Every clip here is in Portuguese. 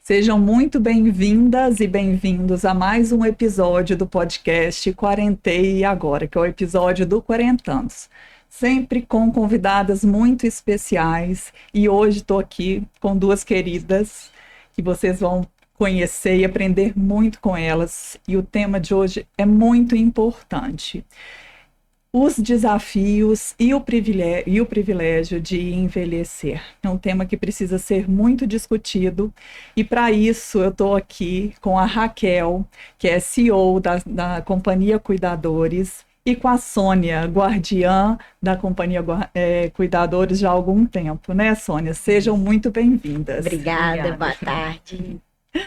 Sejam muito bem-vindas e bem-vindos a mais um episódio do podcast Quarentei Agora, que é o episódio do Quarentanos. Sempre com convidadas muito especiais, e hoje estou aqui com duas queridas que vocês vão conhecer e aprender muito com elas. E o tema de hoje é muito importante. Os desafios e o privilégio de envelhecer. É um tema que precisa ser muito discutido, e para isso eu estou aqui com a Raquel, que é CEO da Companhia Cuidadores, e com a Sônia, guardiã da Companhia Cuidadores já há algum tempo, né, Sônia? Sejam muito bem-vindas. Obrigada, boa tarde.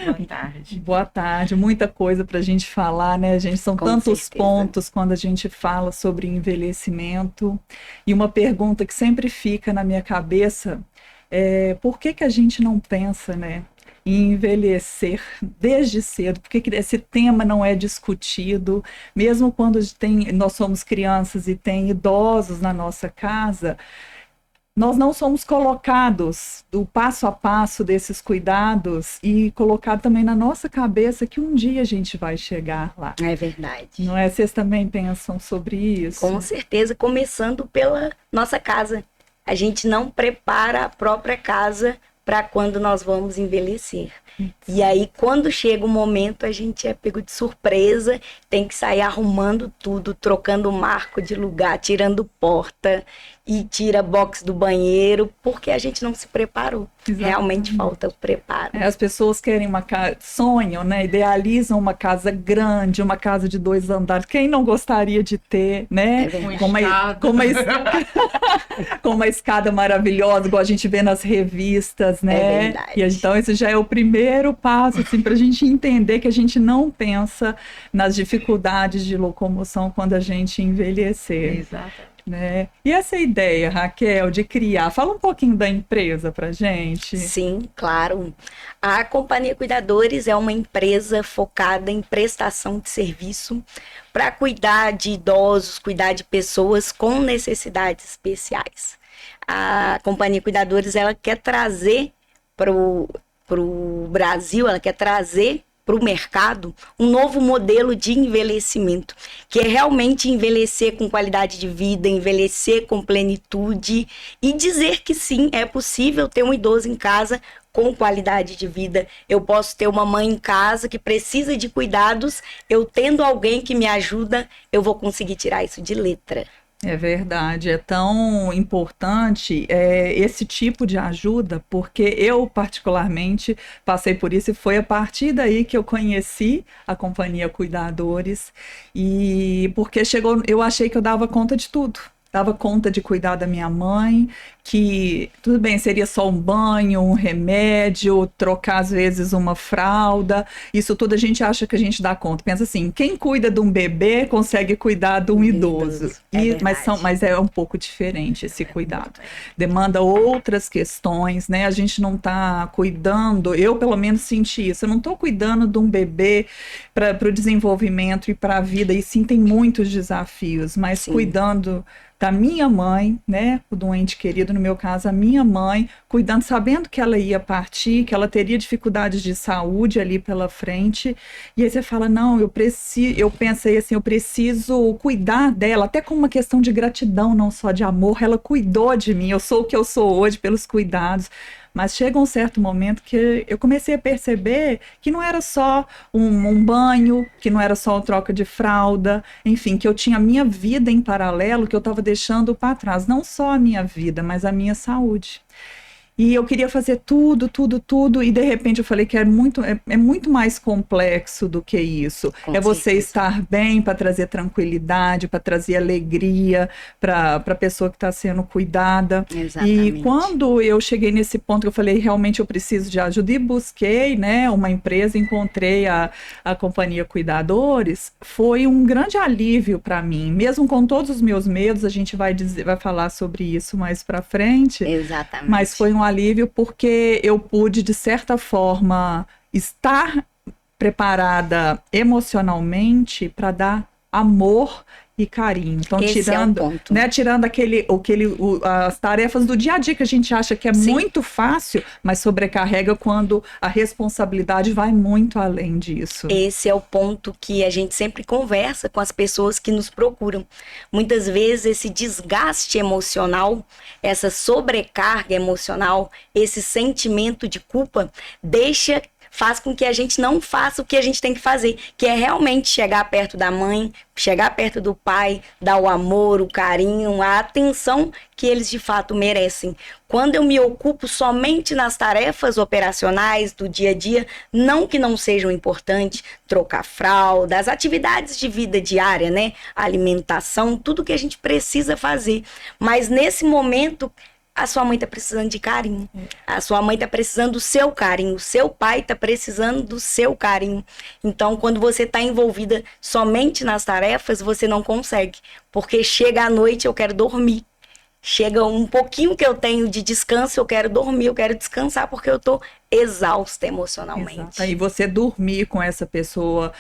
Boa tarde. Boa tarde, muita coisa para a gente falar, né, gente? São tantos pontos quando a gente fala sobre envelhecimento. E uma pergunta que sempre fica na minha cabeça é por que a gente não pensa, né, em envelhecer desde cedo? Por que esse tema não é discutido? Mesmo quando nós somos crianças e tem idosos na nossa casa, nós não somos colocados do passo a passo desses cuidados e colocado também na nossa cabeça que um dia a gente vai chegar lá. É verdade. Não é? Vocês também pensam sobre isso? Com certeza, começando pela nossa casa. A gente não prepara a própria casa para quando nós vamos envelhecer. E aí, quando chega o momento, a gente é pego de surpresa, tem que sair arrumando tudo, trocando marco de lugar, tirando porta e tira box do banheiro, porque a gente não se preparou. Exatamente. Realmente falta o preparo. As pessoas querem uma casa, sonham, né? Idealizam uma casa grande, uma casa de 2 andares. Quem não gostaria de ter, né? Com uma escada maravilhosa, igual a gente vê nas revistas, né? É verdade. E então esse já é o primeiro passo, assim, para a gente entender que a gente não pensa nas dificuldades de locomoção quando a gente envelhecer. Exato. Né? E essa ideia, Raquel, de criar, fala um pouquinho da empresa pra gente. Sim, claro. A Companhia Cuidadores é uma empresa focada em prestação de serviço para cuidar de idosos, cuidar de pessoas com necessidades especiais. A Companhia Cuidadores, ela quer trazer para o Brasil, ela quer trazer para o mercado um novo modelo de envelhecimento, que é realmente envelhecer com qualidade de vida, envelhecer com plenitude e dizer que sim, é possível ter um idoso em casa com qualidade de vida. Eu posso ter uma mãe em casa que precisa de cuidados, eu tendo alguém que me ajuda, eu vou conseguir tirar isso de letra. É verdade, é tão importante esse tipo de ajuda, porque eu particularmente passei por isso e foi a partir daí que eu conheci a Companhia Cuidadores, e porque eu achei que eu dava conta de tudo. Dava conta de cuidar da minha mãe, que tudo bem, seria só um banho, um remédio, trocar às vezes uma fralda, isso tudo a gente acha que a gente dá conta. Pensa assim, quem cuida de um bebê consegue cuidar de um idoso. Mas é um pouco diferente esse cuidado. Demanda outras questões, né? A gente não está cuidando, eu pelo menos senti isso, eu não estou cuidando de um bebê para o desenvolvimento e para a vida, e sim tem muitos desafios, mas sim, cuidando da minha mãe, né, o doente querido, no meu caso, a minha mãe, cuidando, sabendo que ela ia partir, que ela teria dificuldades de saúde ali pela frente, e aí você fala, não, eu pensei assim, eu preciso cuidar dela, até com uma questão de gratidão, não só de amor, ela cuidou de mim, eu sou o que eu sou hoje pelos cuidados. Mas chega um certo momento que eu comecei a perceber que não era só um banho, que não era só uma troca de fralda, enfim, que eu tinha a minha vida em paralelo, que eu estava deixando para trás. Não só a minha vida, mas a minha saúde. E eu queria fazer tudo, e de repente eu falei que é muito mais complexo do que isso. É você estar bem para trazer tranquilidade, para trazer alegria para a pessoa que está sendo cuidada. Exatamente. E quando eu cheguei nesse ponto que eu falei, realmente eu preciso de ajuda, e busquei, né, uma empresa, encontrei a Companhia Cuidadores, foi um grande alívio para mim, mesmo com todos os meus medos, a gente vai falar sobre isso mais para frente. Exatamente. Mas foi um alívio porque eu pude, de certa forma, estar preparada emocionalmente para dar amor e carinho. Então, Esse tirando, é o ponto. né, tirando as tarefas do dia a dia que a gente acha que é Sim. muito fácil, mas sobrecarrega quando a responsabilidade vai muito além disso. Esse é o ponto que a gente sempre conversa com as pessoas que nos procuram. Muitas vezes esse desgaste emocional, essa sobrecarga emocional, esse sentimento de culpa faz com que a gente não faça o que a gente tem que fazer, que é realmente chegar perto da mãe, chegar perto do pai, dar o amor, o carinho, a atenção que eles de fato merecem. Quando eu me ocupo somente nas tarefas operacionais do dia a dia, não que não sejam importantes, trocar fralda, as atividades de vida diária, né? Alimentação, tudo que a gente precisa fazer. Mas nesse momento, a sua mãe está precisando de carinho. A sua mãe está precisando do seu carinho. O seu pai está precisando do seu carinho. Então, quando você está envolvida somente nas tarefas, você não consegue. Porque chega à noite, eu quero dormir. Chega um pouquinho que eu tenho de descanso, eu quero dormir, eu quero descansar porque eu estou exausta emocionalmente. Exato. E você dormir com essa pessoa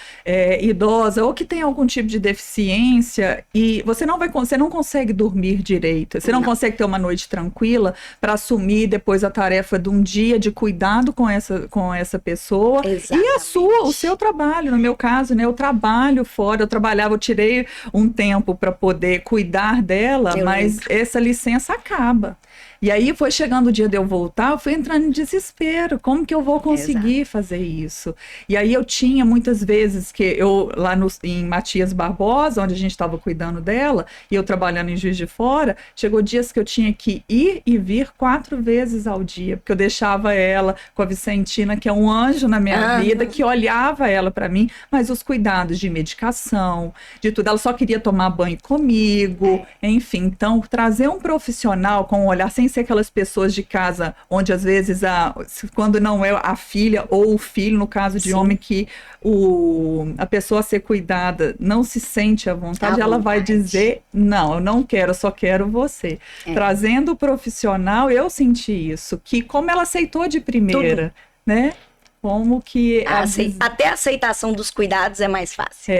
idosa ou que tem algum tipo de deficiência e você não consegue dormir direito, você não consegue ter uma noite tranquila para assumir depois a tarefa de um dia de cuidado com essa pessoa. Exatamente. E o seu trabalho, no meu caso, né, eu trabalho fora, eu tirei um tempo para poder cuidar dela, mas essa licença acaba. E aí foi chegando o dia de eu voltar, eu fui entrando em desespero. Como que eu vou conseguir fazer isso? E aí eu tinha muitas vezes que eu, lá em Matias Barbosa, onde a gente estava cuidando dela, e eu trabalhando em Juiz de Fora, chegou dias que eu tinha que ir e vir 4 vezes ao dia, porque eu deixava ela com a Vicentina, que é um anjo na minha vida, que olhava ela para mim, mas os cuidados de medicação, de tudo, ela só queria tomar banho comigo, enfim. Então, trazer um profissional com um olhar sem ser aquelas pessoas de casa, onde às vezes, quando não é a filha ou o filho, no caso de homem, que a pessoa a ser cuidada não se sente à vontade, ela vai dizer, não, eu não quero, eu só quero você. Trazendo o profissional, eu senti isso, que como ela aceitou de primeira, né? Como que... Até a aceitação dos cuidados é mais fácil.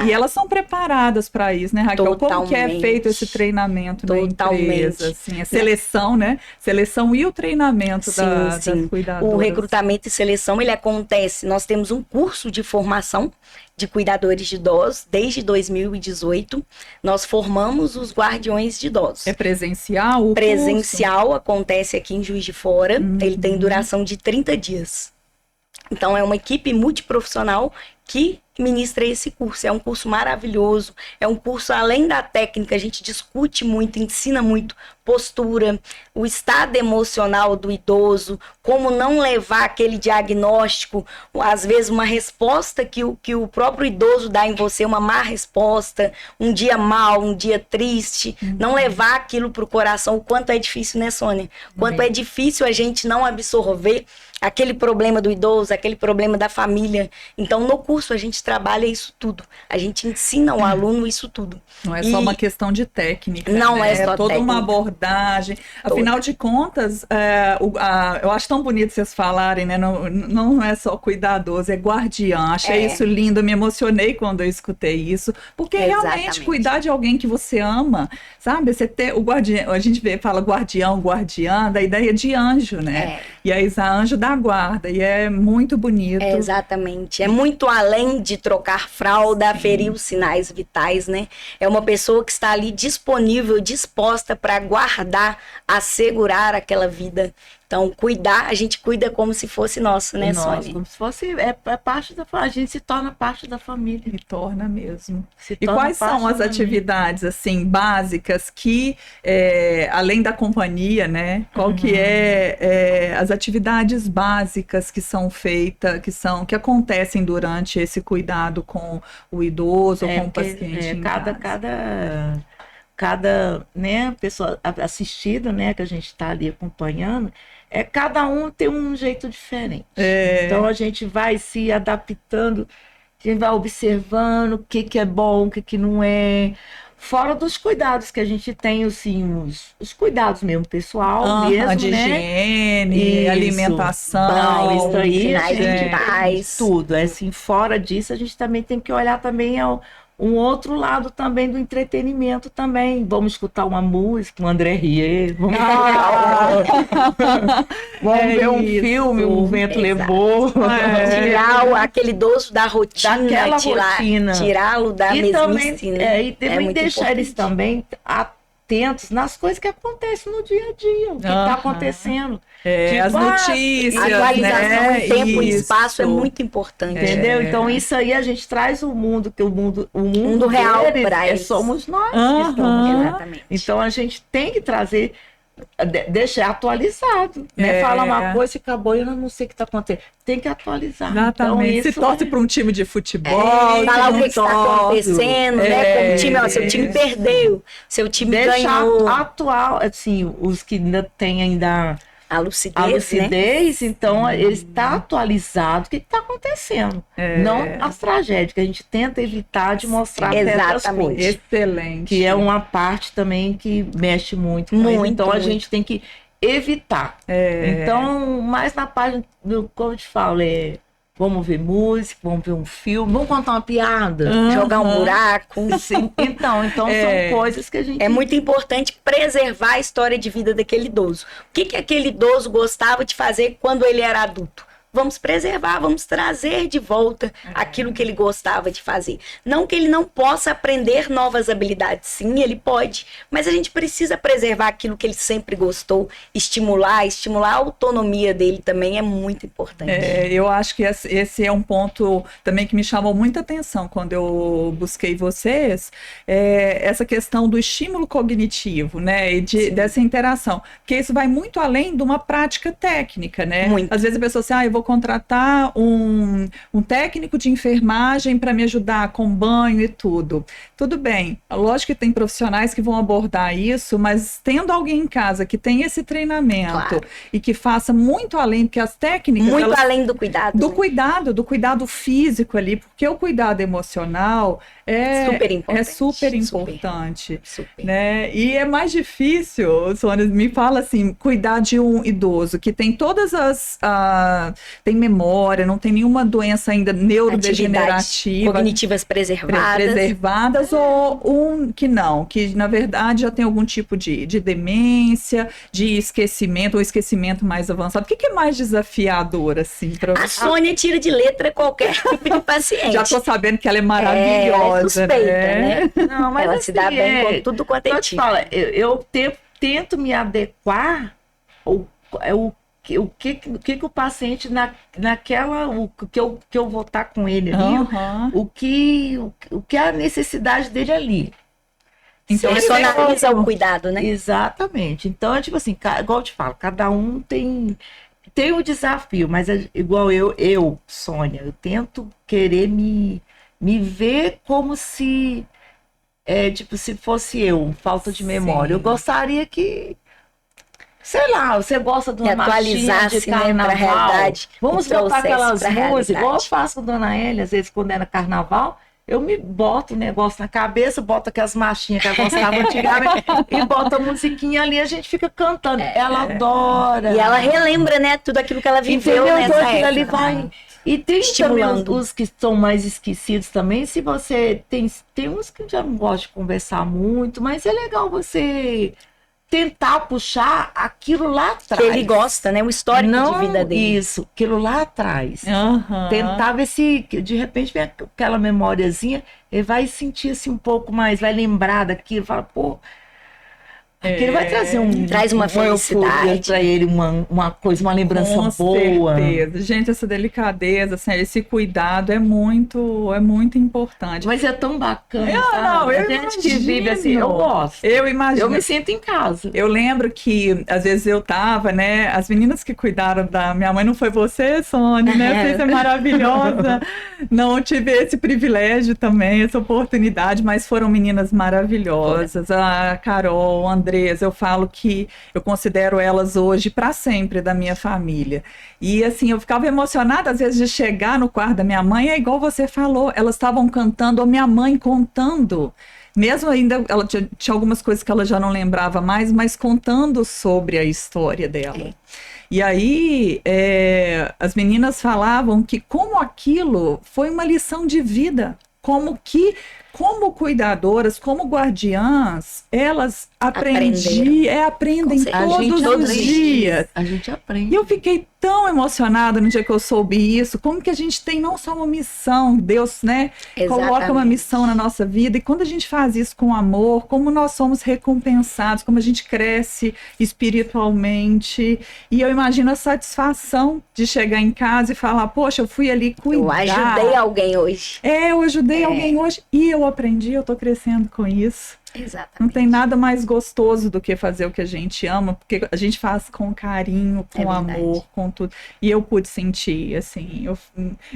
E elas são preparadas para isso, né, Raquel? Totalmente. Como que é feito esse treinamento na empresa? Assim, a seleção, né? Seleção e o treinamento das cuidadoras. O recrutamento e seleção, ele acontece. Nós temos um curso de formação de cuidadores de idosos desde 2018. Nós formamos os guardiões de idosos. É presencial? Presencial, acontece aqui em Juiz de Fora. Ele tem duração de 30 dias. Então, é uma equipe multiprofissional que ministra esse curso. É um curso maravilhoso, é um curso além da técnica, a gente discute muito, ensina muito postura, o estado emocional do idoso, como não levar aquele diagnóstico, às vezes uma resposta que o próprio idoso dá em você, uma má resposta, um dia mal, um dia triste, não levar aquilo para o coração, o quanto é difícil, né, Sônia? Quanto é difícil a gente não absorver aquele problema do idoso, aquele problema da família. Então, no curso, a gente trabalha isso tudo. A gente ensina ao aluno isso tudo. Não é só uma questão de técnica. Não né? é só toda técnica. Uma abordagem. Afinal de contas, eu acho tão bonito vocês falarem, né? Não é só cuidadoso, é guardiã. Achei isso lindo, me emocionei quando eu escutei isso. Porque realmente cuidar de alguém que você ama, sabe? Você ter o guardião, a gente fala guardião, guardiã, da ideia de anjo, né? E aí, anjo da guarda, e é muito bonito. Exatamente. É muito além de trocar fralda, ferir os sinais vitais, né? É uma pessoa que está ali disponível, disposta para guardar, assegurar aquela vida. Então, cuidar, a gente cuida como se fosse nosso, né, Sônia? Como se fosse, parte da família, a gente se torna parte da família. E torna mesmo. E quais são as atividades, assim, básicas que, além da companhia, né, qual que as atividades básicas que são feitas, que acontecem durante esse cuidado com o idoso ou com o paciente em casa? Cada né, pessoa assistida, né, que a gente está ali acompanhando, cada um tem um jeito diferente. Então a gente vai se adaptando, a gente vai observando o que é bom, o que não é. Fora dos cuidados que a gente tem, assim, os cuidados mesmo, pessoal, mesmo, de higiene, alimentação, isso aí, sinais vitais. Tudo. Assim, fora disso, a gente também tem que olhar também um outro lado também do entretenimento também. Vamos escutar uma música, um André Rieu, vamos ver um filme, O Vento Levou. Tirar aquele idoso da rotina, daquela rotina. Tirá-lo da mesmice, né? E também deixar eles também atentos nas coisas que acontecem no dia a dia, o que está acontecendo. As notícias, atualização em tempo e Isso. espaço é muito importante. Entendeu? Então isso aí a gente traz o mundo, que o mundo real deles para eles. somos nós que estamos. Exatamente. Então a gente tem que trazer, deixar atualizado. Né? Fala uma coisa e acabou, eu não sei o que está acontecendo. Tem que atualizar. Exatamente. Então, se torce para um time de futebol. Falar o que está acontecendo, né? Com o time, seu time perdeu, seu time ganhou. Atual, assim, os que ainda têm ainda a lucidez, né? Então ele está atualizado o que está acontecendo. Não as tragédias, que a gente tenta evitar de mostrar certas coisas. Excelente. Que é uma parte também que mexe muito com isso. Então a gente tem que evitar. Então, mais na página do, como eu te falo, vamos ver música, vamos ver um filme, vamos contar uma piada, jogar um buraco. Sim. Então são coisas que a gente... É muito importante preservar a história de vida daquele idoso. O que aquele idoso gostava de fazer quando ele era adulto? Vamos preservar, vamos trazer de volta aquilo que ele gostava de fazer. Não que ele não possa aprender novas habilidades, sim, ele pode, mas a gente precisa preservar aquilo que ele sempre gostou, estimular a autonomia dele também é muito importante. Eu acho que esse é um ponto também que me chamou muita atenção quando eu busquei vocês, essa questão do estímulo cognitivo, né, e dessa interação, porque isso vai muito além de uma prática técnica, né? Muito. Às vezes a pessoa assim, eu vou contratar um técnico de enfermagem para me ajudar com banho e tudo. Tudo bem, lógico que tem profissionais que vão abordar isso, mas tendo alguém em casa que tem esse treinamento e que faça muito além, porque as técnicas... Muito além do cuidado. Do cuidado físico ali, porque o cuidado emocional é super importante. Super. Né? E é mais difícil, Sônia, me fala assim, cuidar de um idoso que tem todas tem memória, não tem nenhuma doença ainda neurodegenerativa. Cognitivas preservadas. Ou um que não, que na verdade já tem algum tipo de demência, de esquecimento, ou esquecimento mais avançado. O que é mais desafiador, assim, para você? A Sônia tira de letra qualquer tipo de paciente. Já tô sabendo que ela é maravilhosa. Suspeita, né? Não, mas ela assim, se dá bem com tudo quanto é tipo. Eu tento me adequar o que o paciente o que eu vou estar com ele ali, o que é a necessidade dele ali. Então personaliza o cuidado, né? Exatamente. Então é tipo assim, igual eu te falo, cada um tem um desafio, mas igual eu, Sônia, eu tento querer me ver como se se fosse eu, falta de memória. Eu gostaria que, sei lá, você gosta de uma marchinha de carnaval, né, realidade, vamos botar aquelas músicas, igual eu faço com a Dona Hélia, às vezes quando era carnaval, eu me boto o negócio na cabeça, boto aquelas marchinhas que eu gostava antigamente e boto a musiquinha ali, a gente fica cantando. Ela adora. E ela relembra, né, tudo aquilo que ela viveu nessa época. Ali vai... E tem também os que são mais esquecidos também, se você tem uns que já não gostam de conversar muito, mas é legal você tentar puxar aquilo lá atrás. Que ele gosta, né? O histórico de vida dele. Isso, aquilo lá atrás. Tentar ver se, de repente, vem aquela memóriazinha, ele vai sentir assim um pouco mais, vai lembrar daquilo, fala, pô, aquilo vai trazer traz uma felicidade para ele, uma coisa, uma lembrança boa. Com certeza. Gente, essa delicadeza, assim, esse cuidado é muito importante. Mas é tão bacana, a gente que vive assim, eu gosto. Eu imagino. Eu me sinto em casa. Eu lembro que, às vezes, eu tava, né, as meninas que cuidaram da minha mãe, não foi você, Sônia, né? Você é maravilhosa. Não tive esse privilégio também, essa oportunidade, mas foram meninas maravilhosas. A Carol, a Andresa, eu falo que eu considero elas hoje para sempre da minha família. E assim, eu ficava emocionada às vezes de chegar no quarto da minha mãe, é igual você falou, elas estavam cantando, ou minha mãe contando, mesmo ainda, ela tinha algumas coisas que ela já não lembrava mais, mas contando sobre a história dela. E aí, as meninas falavam que como aquilo foi uma lição de vida, como que como cuidadoras, como guardiãs, elas aprendem todos os dias. A gente aprende. E eu fiquei tão emocionada no dia que eu soube isso, como que a gente tem não só uma missão, Deus, né, coloca uma missão na nossa vida, e quando a gente faz isso com amor, como nós somos recompensados, como a gente cresce espiritualmente, e eu imagino a satisfação de chegar em casa e falar, poxa, eu fui ali cuidar. Eu ajudei alguém hoje. Eu ajudei alguém hoje, e eu aprendi, eu tô crescendo com isso. Exatamente. Não tem nada mais gostoso do que fazer o que a gente ama, porque a gente faz com carinho, com amor, com tudo. E eu pude sentir, assim,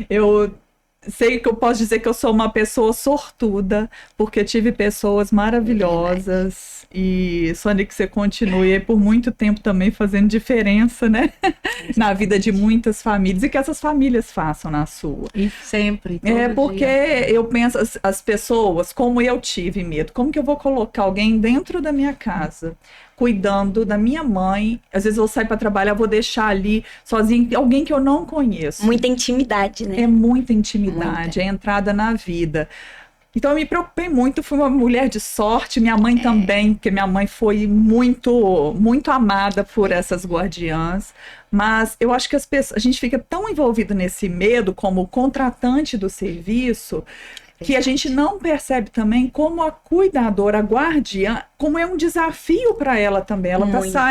eu sei que eu posso dizer que eu sou uma pessoa sortuda, porque tive pessoas maravilhosas. E, Sônia, que você continue aí por muito tempo também fazendo diferença, né? Na vida de muitas famílias, e que essas famílias façam na sua. E sempre. Porque eu penso, as pessoas, como eu tive medo, como que eu vou colocar alguém dentro da minha casa, cuidando da minha mãe? Às vezes eu saio para trabalhar, vou deixar ali sozinho alguém que eu não conheço. Muita intimidade, né? É muita intimidade, é entrada na vida. Então eu me preocupei muito, fui uma mulher de sorte, minha mãe também, porque minha mãe foi muito, muito amada por essas guardiãs, mas eu acho que a gente fica tão envolvido nesse medo como contratante do serviço, que a gente não percebe também como a cuidadora, a guardiã, como é um desafio para ela também.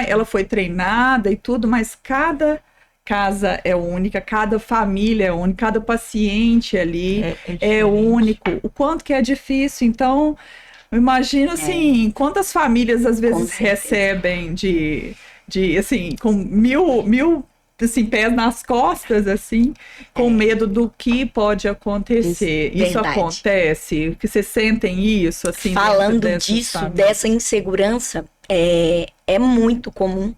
Ela foi treinada e tudo, mas cada casa é única, cada família é única, cada paciente ali é único. O quanto que é difícil. Então, eu imagino, assim, quantas famílias às vezes recebem assim, com mil assim, pés nas costas, assim, com medo do que pode acontecer. Isso acontece? Que vocês sentem isso? Assim, falando disso, dessa insegurança, é muito comum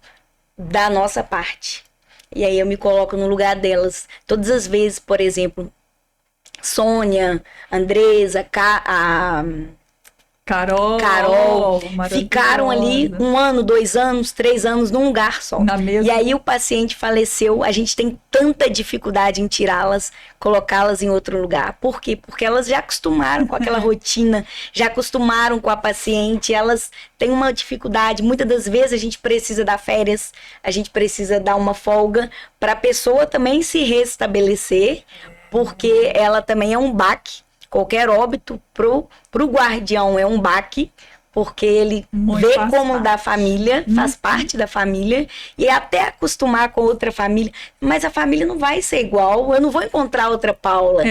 da nossa parte. E aí eu me coloco no lugar delas. Todas as vezes, por exemplo, Sônia, Andresa, Carol ficaram ali 1 ano, 2 anos, 3 anos num lugar só. E aí o paciente faleceu, a gente tem tanta dificuldade em tirá-las, colocá-las em outro lugar. Por quê? Porque elas já acostumaram com aquela rotina, já acostumaram com a paciente, elas têm uma dificuldade. Muitas das vezes a gente precisa dar férias, a gente precisa dar uma folga para a pessoa também se restabelecer, porque ela também é um baque. Qualquer óbito pro guardião é um baque, porque ele vê como da família, faz parte da família, e até acostumar com outra família. Mas a família não vai ser igual, eu não vou encontrar outra Paula.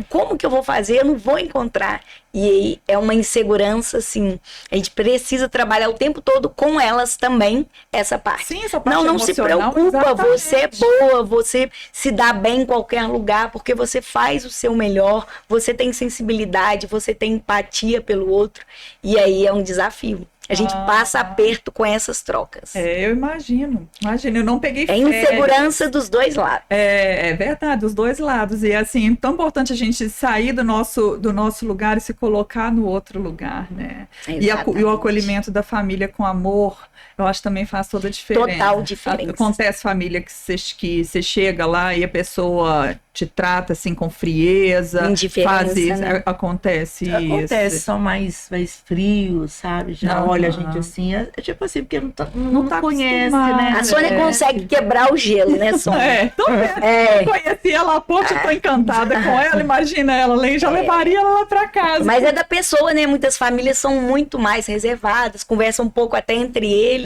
Como que eu vou fazer? Eu não vou encontrar. E aí é uma insegurança, assim. A gente precisa trabalhar o tempo todo com elas também, essa parte. Sim, essa parte não se preocupa, exatamente. Você é boa, você se dá bem em qualquer lugar, porque você faz o seu melhor, você tem sensibilidade, você tem empatia pelo outro, e aí é um desafio. A gente passa aperto com essas trocas. Eu imagino, eu não peguei férias. É insegurança dos dois lados. É verdade, dos dois lados. E assim, é tão importante a gente sair do nosso lugar e se colocar no outro lugar, né? E o acolhimento da família com amor, eu acho que também faz toda a diferença. Total diferença. Acontece família que você chega lá e a pessoa te trata assim com frieza. Indiferença, né? Acontece isso. São mais frios, sabe? Já olha a gente assim, tipo assim, porque não conhece, né? A Sônia consegue quebrar o gelo, né, Sônia? Eu conheci ela há pouco, tô encantada com ela, imagina ela, já levaria ela lá pra casa. Mas é da pessoa, né? Muitas famílias são muito mais reservadas, conversam um pouco até entre eles.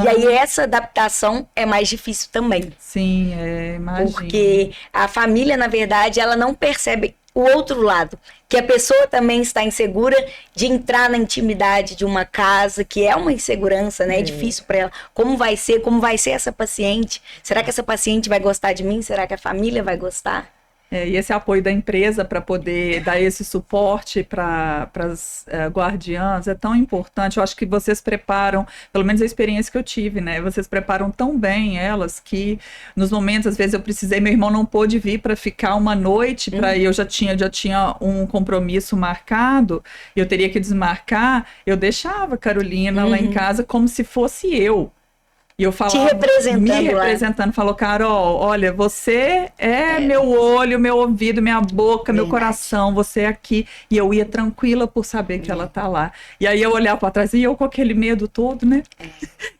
E aí essa adaptação é mais difícil também. Sim, imagina. Porque a família, na verdade, ela não percebe o outro lado, que a pessoa também está insegura de entrar na intimidade de uma casa, que é uma insegurança, né? É difícil para ela. Como vai ser essa paciente? Será que essa paciente vai gostar de mim? Será que a família vai gostar? E esse apoio da empresa para poder dar esse suporte para as guardiãs é tão importante. Eu acho que vocês preparam, pelo menos a experiência que eu tive, né? Vocês preparam tão bem elas que nos momentos, às vezes eu precisei, meu irmão não pôde vir para ficar uma noite, eu já tinha um compromisso marcado, eu teria que desmarcar, eu deixava a Carolina lá em casa como se fosse eu. E eu falava, me representando, falou, Carol, olha, você é meu olho, meu ouvido, minha boca, meu coração, você é aqui. E eu ia tranquila por saber que ela tá lá. E aí eu olhava para trás e eu com aquele medo todo, né?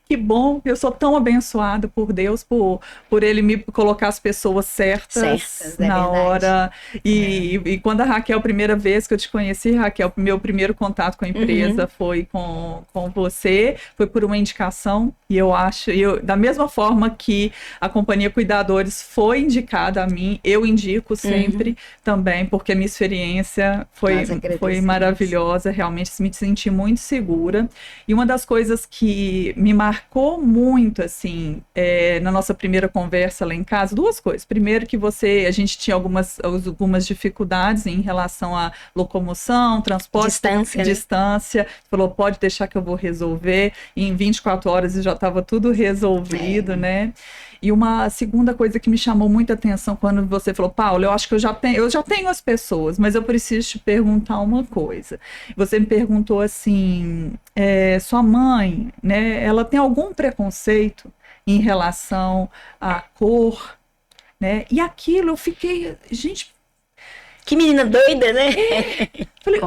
Que bom, eu sou tão abençoada por Deus, por ele me colocar as pessoas certas na hora. E quando a Raquel, primeira vez que eu te conheci, Raquel, meu primeiro contato com a empresa foi com você, foi por uma indicação. E eu acho, da mesma forma que a Companhia Cuidadores foi indicada a mim, eu indico sempre também, porque a minha experiência foi maravilhosa, realmente me senti muito segura. E uma das coisas que me marcou muito, assim, na nossa primeira conversa lá em casa, duas coisas. Primeiro que a gente tinha algumas dificuldades em relação à locomoção, transporte, distância. Falou, pode deixar que eu vou resolver. E em 24 horas já estava tudo resolvido, né? E uma segunda coisa que me chamou muita atenção quando você falou, Paulo, eu acho que eu já tenho as pessoas, mas eu preciso te perguntar uma coisa. Você me perguntou assim, sua mãe, né, ela tem algum preconceito em relação à cor, né? E aquilo eu fiquei, gente... Que menina doida, né? Falei,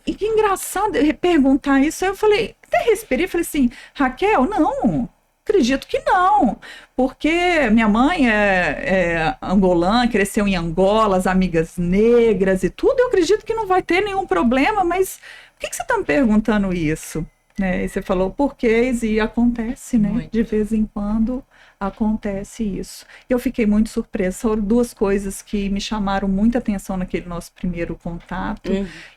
que engraçado perguntar isso. Aí eu falei, até respirei, falei assim, Raquel, não... Acredito que não, porque minha mãe é angolana, cresceu em Angola, as amigas negras e tudo, eu acredito que não vai ter nenhum problema, mas por que você está me perguntando isso? E você falou porquês e acontece, né? Muito. De vez em quando acontece isso. Eu fiquei muito surpresa. São duas coisas que me chamaram muita atenção naquele nosso primeiro contato.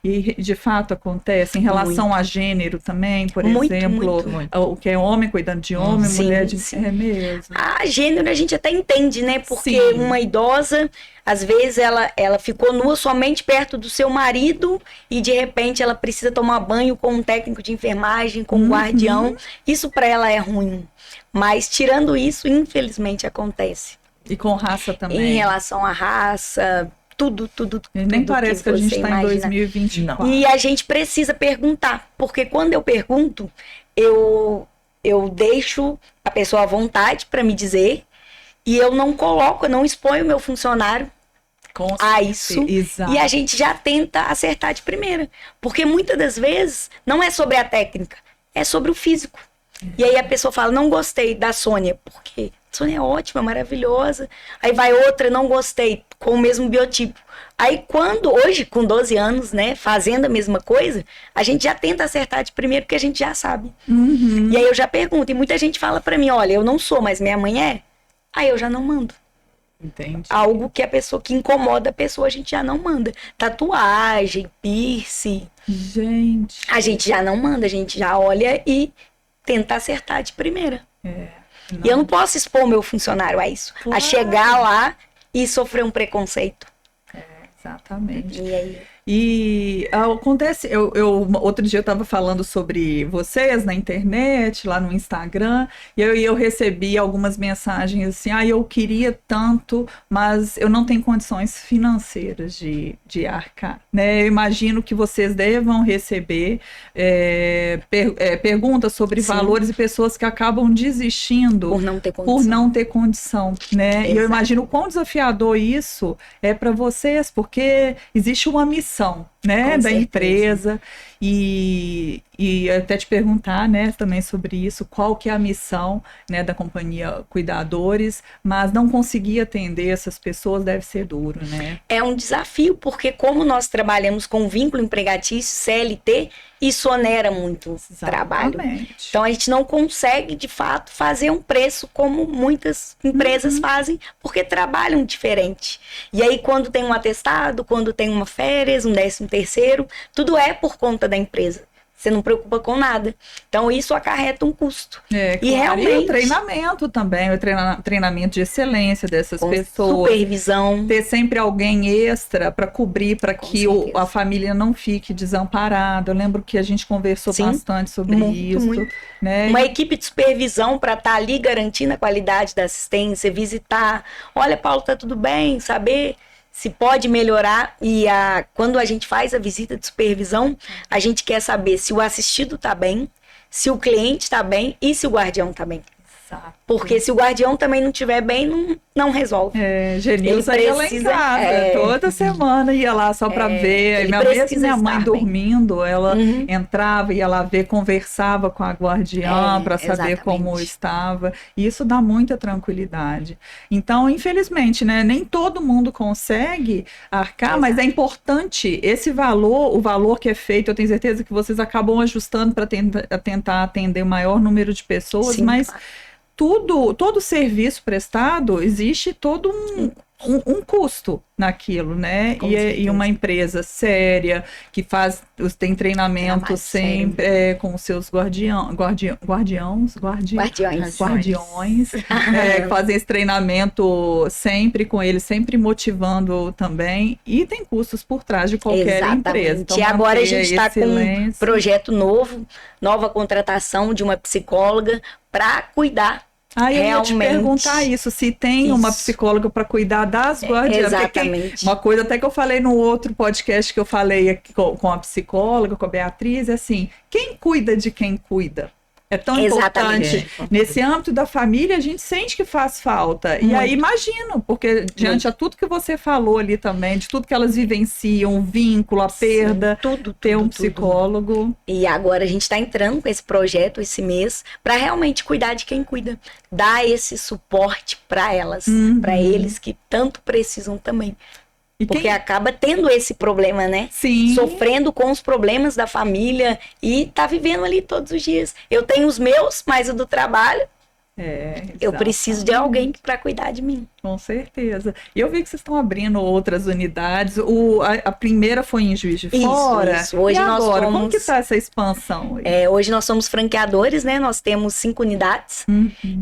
E, de fato, acontece. Em relação a gênero também, por exemplo, o que é homem cuidando de homem, mulher de... É mesmo. A gênero a gente até entende, né? Porque uma idosa, às vezes, ela ficou nua somente perto do seu marido e, de repente, ela precisa tomar banho com um técnico de enfermagem, com um guardião. Isso para ela é ruim. Mas, tirando isso, infelizmente acontece. E com raça também. Em relação à raça, tudo. Nem parece que a gente está em 2024. E a gente precisa perguntar, porque quando eu pergunto, eu deixo a pessoa à vontade para me dizer, e eu não exponho o meu funcionário a isso. Exato. E a gente já tenta acertar de primeira. Porque muitas das vezes não é sobre a técnica, é sobre o físico. E aí a pessoa fala, não gostei da Sônia, porque a Sônia é ótima, maravilhosa. Aí vai outra, não gostei, com o mesmo biotipo. Aí hoje, com 12 anos, né, fazendo a mesma coisa, a gente já tenta acertar de primeiro, porque a gente já sabe. E aí eu já pergunto, e muita gente fala pra mim, olha, eu não sou, mas minha mãe é. Aí eu já não mando. Entendi. Algo que que incomoda a pessoa, a gente já não manda. Tatuagem, piercing. Gente. A gente já não manda, a gente já olha e tenta acertar de primeira. E eu não posso expor o meu funcionário a isso. Claro. A chegar lá e sofrer um preconceito. Exatamente. E aí? E acontece, outro dia eu estava falando sobre vocês na internet, lá no Instagram, e eu recebi algumas mensagens assim, eu queria tanto, mas eu não tenho condições financeiras de arcar, né? Eu imagino que vocês devam receber perguntas sobre valores e pessoas que acabam desistindo por não ter condição, né? Exato. E eu imagino o quão desafiador isso é para vocês, porque existe uma missão, né, da empresa, e até te perguntar, né, também sobre isso, qual que é a missão, né, da Companhia Cuidadores, mas não conseguir atender essas pessoas deve ser duro, né? É um desafio, porque como nós trabalhamos com vínculo empregatício, CLT, isso onera muito o trabalho. Então a gente não consegue, de fato, fazer um preço como muitas empresas fazem, porque trabalham diferente. E aí quando tem um atestado, quando tem uma férias, um 13º, tudo é por conta da empresa. Você não preocupa com nada. Então, isso acarreta um custo. E realmente... o treinamento também, o treinamento de excelência dessas pessoas. Supervisão. Ter sempre alguém extra para cobrir, para que a família não fique desamparada. Eu lembro que a gente conversou bastante sobre isso. Muito. Né? Uma equipe de supervisão para estar ali garantindo a qualidade da assistência, visitar. Olha, Paulo, tá tudo bem? Saber se pode melhorar. E quando a gente faz a visita de supervisão, a gente quer saber se o assistido está bem, se o cliente está bem e se o guardião está bem. Exato. Porque se o guardião também não estiver bem, não resolve. Genilza ia lá em casa, toda semana ia lá só para ver. Minha mãe dormindo, ela entrava, ia lá ver, conversava com a guardiã para saber como estava. E isso dá muita tranquilidade. Então, infelizmente, né, nem todo mundo consegue arcar, mas é importante esse valor, o valor que é feito, eu tenho certeza que vocês acabam ajustando para tentar atender o maior número de pessoas, mas todo serviço prestado, existe todo um custo naquilo, né? E uma empresa séria que tem treinamento sempre com os seus guardiões, fazem esse treinamento sempre com eles, sempre motivando também, e tem custos por trás de qualquer empresa. Então, e agora a gente está com um projeto novo, nova contratação de uma psicóloga para cuidar. Eu ia te perguntar isso, se tem uma psicóloga para cuidar das guardiãs. Exatamente. Uma coisa até que eu falei no outro podcast que eu falei aqui com a psicóloga, com a Beatriz, é assim, quem cuida de quem cuida? É tão importante. Nesse âmbito da família, a gente sente que faz falta. E aí, imagino, porque diante de tudo que você falou ali também, de tudo que elas vivenciam, o vínculo, a perda, ter um psicólogo. E agora a gente está entrando com esse projeto esse mês para realmente cuidar de quem cuida. Dar esse suporte para elas, para eles que tanto precisam também. Porque acaba tendo esse problema, né? Sim. Sofrendo com os problemas da família e tá vivendo ali todos os dias. Eu tenho os meus, mas o do trabalho, eu preciso de alguém para cuidar de mim. Com certeza. E eu vi que vocês estão abrindo outras unidades. A primeira foi em Juiz de Fora. Isso. Hoje nós somos... Como que está essa expansão aí? Hoje nós somos franqueadores, né? Nós temos 5 unidades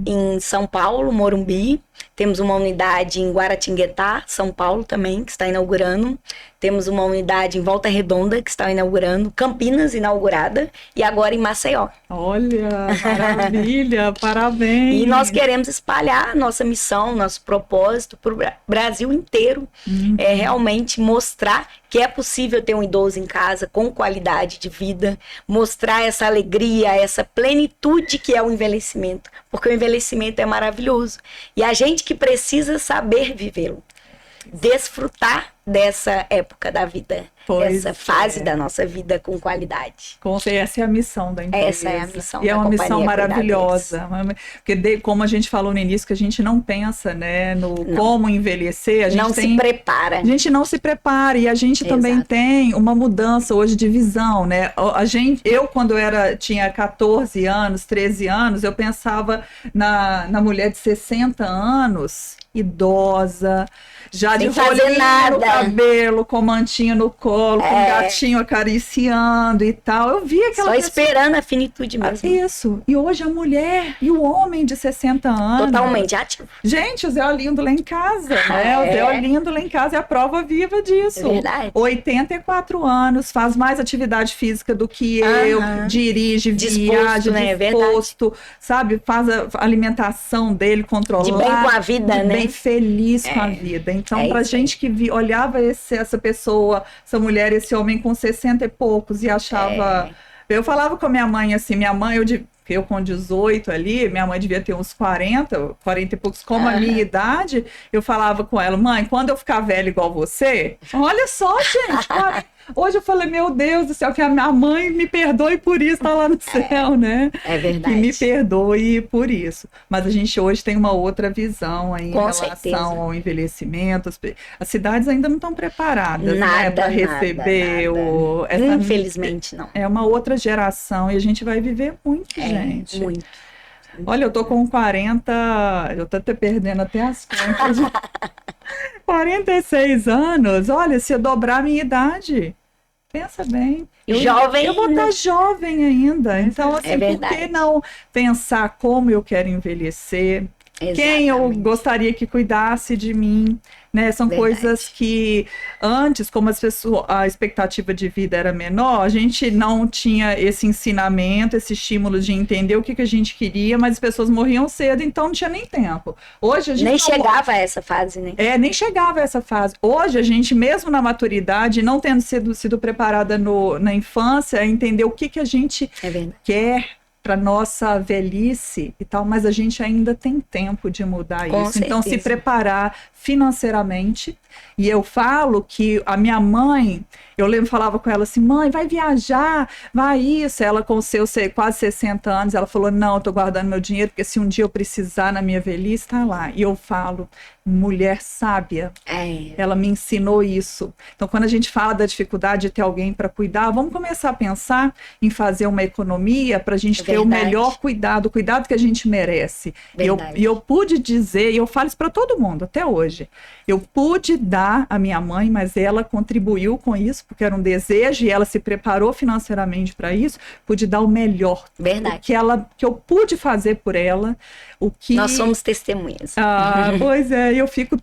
em São Paulo, Morumbi. Temos uma unidade em Guaratinguetá, São Paulo também, que está inaugurando. Temos uma unidade em Volta Redonda, que está inaugurando. Campinas, inaugurada. E agora em Maceió. Olha, maravilha, parabéns. E nós queremos espalhar nossa missão, nosso propósito para o Brasil inteiro. É realmente mostrar que é possível ter um idoso em casa com qualidade de vida. Mostrar essa alegria, essa plenitude que é o envelhecimento. Porque o envelhecimento é maravilhoso. E a gente que precisa saber vivê-lo. Desfrutar dessa época da vida, essa fase da nossa vida com qualidade. Essa é a missão da empresa. Essa é a missão e é uma missão maravilhosa. Porque como a gente falou no início, que a gente não pensa, né, como envelhecer, a gente se prepara. A gente não se prepara e a gente também tem uma mudança hoje de visão, né? Eu quando tinha 14 anos, 13 anos, eu pensava na mulher de 60 anos, idosa, já de rolinho no cabelo, com mantinha no colo, com gatinho acariciando e tal. Eu vi aquela pessoa esperando a finitude mesmo. Isso. E hoje a mulher e o homem de 60 anos. Totalmente ativo. Gente, o Zé Olindo lá em casa, né? O Zé Olindo lá em casa é a prova viva disso. É verdade. 84 anos, faz mais atividade física do que eu, dirige, viaja, né? Disposto, sabe? Faz a alimentação dele controlada. De bem com a vida, né? Bem feliz com a vida. Então, pra gente que olhava essa pessoa, essa mulher, esse homem com 60 e poucos e achava... Eu falava com a minha mãe assim, eu com 18 ali, minha mãe devia ter uns 40 e poucos, como a minha idade, eu falava com ela, mãe, quando eu ficar velha igual você, olha só, gente, hoje eu falei, meu Deus do céu, que a minha mãe me perdoe por isso, tá lá no céu, né? É verdade. Que me perdoe por isso. Mas a gente hoje tem uma outra visão aí em relação ao envelhecimento. As cidades ainda não estão preparadas, né, para receber Infelizmente, não. É uma outra geração e a gente vai viver muito, gente. Muito. Olha, eu tô com 40, eu tô até perdendo até as contas. 46 anos, olha, se eu dobrar a minha idade, pensa bem. Eu vou estar jovem ainda. Então, assim, por que não pensar como eu quero envelhecer? Exatamente. Quem eu gostaria que cuidasse de mim, né? São coisas que antes, como a expectativa de vida era menor, a gente não tinha esse ensinamento, esse estímulo de entender o que a gente queria, mas as pessoas morriam cedo, então não tinha nem tempo. Hoje a gente nem chegava a essa fase, né? Nem chegava a essa fase. Hoje a gente, mesmo na maturidade, não tendo sido preparada na infância, entender o que a gente quer, para nossa velhice e tal, mas a gente ainda tem tempo de mudar Com isso. certeza. Então, se preparar financeiramente. E eu falo que a minha mãe, eu lembro, falava com ela assim, mãe, vai viajar, vai isso. Ela com seus quase 60 anos, ela falou, não, eu tô guardando meu dinheiro, porque se um dia eu precisar na minha velhice, tá lá. E eu falo, mulher sábia, ela me ensinou isso. Então, quando a gente fala da dificuldade de ter alguém para cuidar, vamos começar a pensar em fazer uma economia para a gente ter o melhor cuidado, o cuidado que a gente merece. E eu pude dizer, e eu falo isso para todo mundo até hoje, eu pude dar a minha mãe, mas ela contribuiu com isso, porque era um desejo, e ela se preparou financeiramente para isso, pude dar o melhor. Verdade. Que eu pude fazer por ela. Nós somos testemunhas. Pois é, eu fico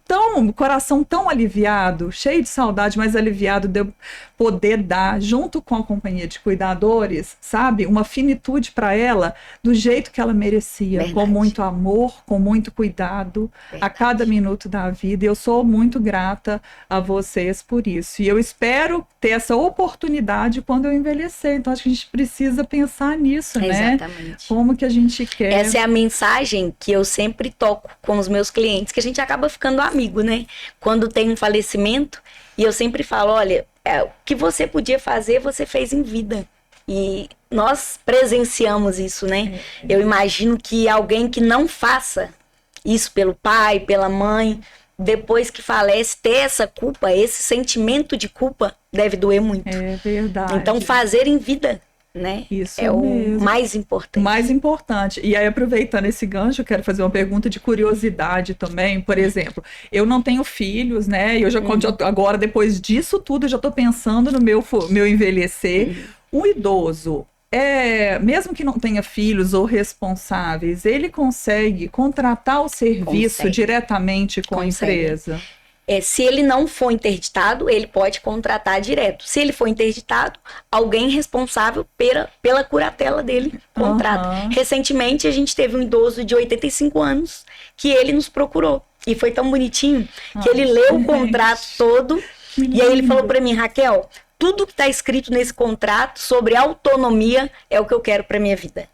coração tão aliviado, cheio de saudade, mas aliviado de eu poder dar, junto com a companhia de cuidadores, sabe, uma finitude para ela do jeito que ela merecia. Verdade. Com muito amor, com muito cuidado, verdade, a cada minuto da vida. E eu sou muito grata a vocês por isso. E eu espero ter essa oportunidade quando eu envelhecer. Então, acho que a gente precisa pensar nisso, né? Exatamente. Como que a gente quer. Essa é a mensagem que eu sempre toco com os meus clientes, que a gente acaba ficando amigo, né? Quando tem um falecimento, e eu sempre falo, olha, o que você podia fazer, você fez em vida. E nós presenciamos isso, né? Eu imagino que alguém que não faça isso pelo pai, pela mãe, depois que falece, ter essa culpa, esse sentimento de culpa deve doer muito. É verdade. Então, fazer em vida, né? Isso é mesmo. O mais importante. O mais importante. E aí, aproveitando esse gancho, eu quero fazer uma pergunta de curiosidade também. Por exemplo, eu não tenho filhos, né? E eu já agora, depois disso tudo, eu já estou pensando no meu envelhecer. Um idoso, mesmo que não tenha filhos ou responsáveis, ele consegue contratar o serviço diretamente com a empresa? Se ele não for interditado, ele pode contratar direto. Se ele for interditado, alguém responsável pela curatela dele contrata. Recentemente, a gente teve um idoso de 85 anos que ele nos procurou. E foi tão bonitinho que ele leu o contrato todo. E aí ele falou para mim, Raquel, tudo que está escrito nesse contrato sobre autonomia é o que eu quero para minha vida.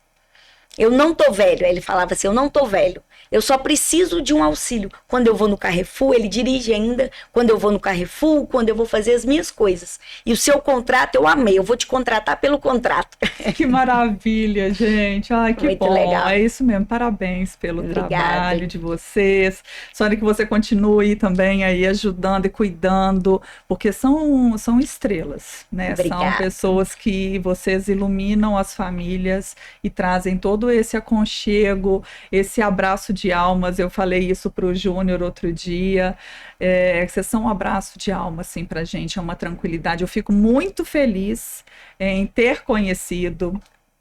Eu não tô velho. Aí ele falava assim, eu não tô velho. Eu só preciso de um auxílio. Quando eu vou no Carrefour, ele dirige ainda. Quando eu vou no Carrefour, quando eu vou fazer as minhas coisas. E o seu contrato eu amei. Eu vou te contratar pelo contrato. Que maravilha, gente. Ai, que muito bom. Legal. É isso mesmo. Parabéns pelo trabalho de vocês. Sônia, que você continue também aí ajudando e cuidando, porque são estrelas, né? Obrigada. São pessoas que vocês iluminam as famílias e trazem todo esse aconchego, esse abraço de almas. Eu falei isso para o Júnior outro dia, que vocês são um abraço de alma assim, para a gente, é uma tranquilidade. Eu fico muito feliz em ter conhecido,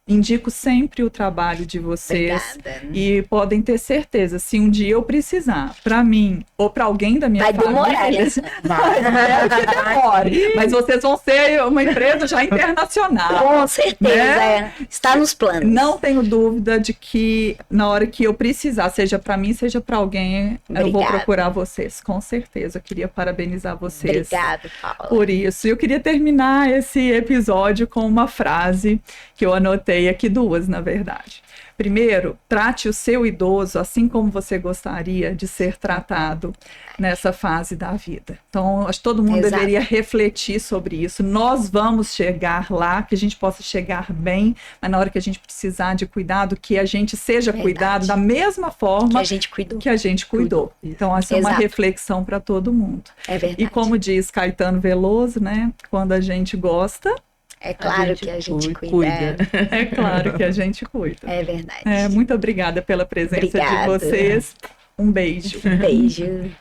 indico sempre o trabalho de vocês. Obrigada. E podem ter certeza, se um dia eu precisar, para mim ou para alguém da minha família, demore. Mas vocês vão ser uma empresa já internacional. Com certeza, né? Está nos planos. Não tenho dúvida de que na hora que eu precisar, seja para mim, seja para alguém, eu vou procurar vocês, com certeza. Eu queria parabenizar vocês. Obrigada, Paula. Por isso. Eu queria terminar esse episódio com uma frase que eu anotei aqui, duas, na verdade. Primeiro, trate o seu idoso assim como você gostaria de ser tratado nessa fase da vida. Então, acho que todo mundo deveria refletir sobre isso. Nós vamos chegar lá, que a gente possa chegar bem, mas na hora que a gente precisar de cuidado, que a gente seja cuidado da mesma forma que a gente cuidou. Então, essa é uma reflexão para todo mundo. É verdade. E como diz Caetano Veloso, né? Quando a gente gosta, é claro que a gente cuida. É claro que a gente cuida. É verdade. Muito obrigada pela presença de vocês. Um beijo. Um beijo.